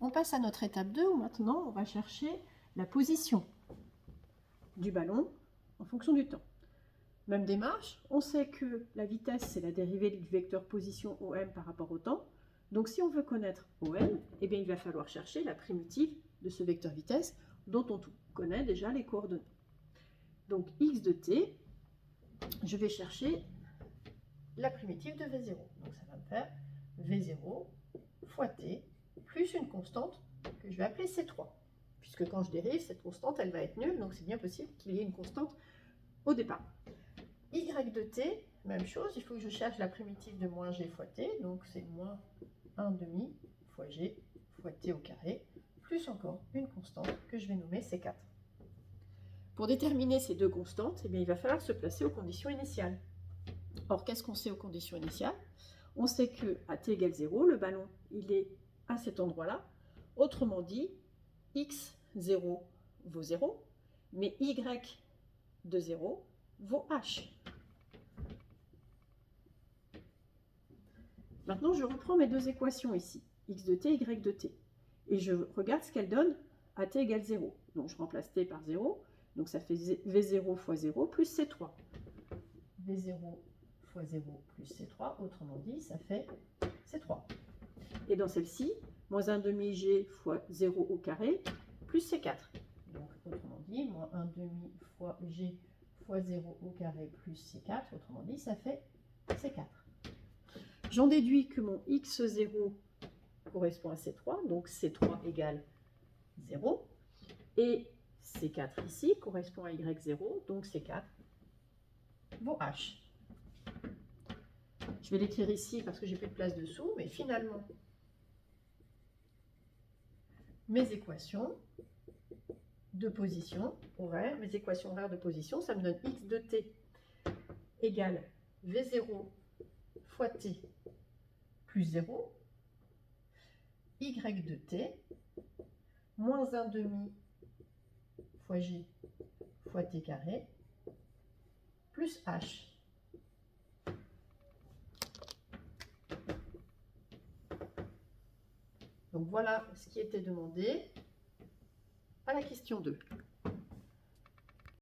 On passe à notre étape 2 où maintenant on va chercher la position du ballon en fonction du temps. Même démarche, on sait que la vitesse c'est la dérivée du vecteur position OM par rapport au temps. Donc si on veut connaître OM, eh bien, il va falloir chercher la primitive de ce vecteur vitesse dont on connaît déjà les coordonnées. Donc x de t, je vais chercher la primitive de V0. Donc ça va me faire V0 fois t plus une constante que je vais appeler C3. Puisque quand je dérive, cette constante, elle va être nulle, donc c'est bien possible qu'il y ait une constante au départ. Y de t, même chose, il faut que je cherche la primitive de moins g fois t, donc c'est moins 1 demi fois g fois t au carré, plus encore une constante que je vais nommer C4. Pour déterminer ces deux constantes, eh bien, il va falloir se placer aux conditions initiales. Or, qu'est-ce qu'on sait aux conditions initiales? On sait que à t égale 0, le ballon il est à cet endroit-là. Autrement dit, x0 vaut 0, mais y de 0 vaut h. Maintenant, je reprends mes deux équations ici, x de t, y de t. Et je regarde ce qu'elles donnent à t égale 0. Donc, je remplace t par 0. Donc, ça fait v0 fois 0 plus c3. v0 fois 0 plus c3, autrement dit, ça fait c3. Et dans celle-ci, moins 1 demi g fois 0 au carré plus c4. Donc, autrement dit, moins 1 demi fois g fois 0 au carré plus c4, autrement dit, ça fait c4. J'en déduis que mon x0 correspond à c3, donc c3 égale 0. Et c4 ici correspond à y0, donc c4 vaut h. Je vais l'écrire ici parce que j'ai plus de place dessous, mais finalement, mes équations de position horaire, mes équations horaires de position, ça me donne x de t égale v0 fois t plus 0, y de t moins 1 demi fois g fois t carré plus h. Donc voilà ce qui était demandé à la question 2.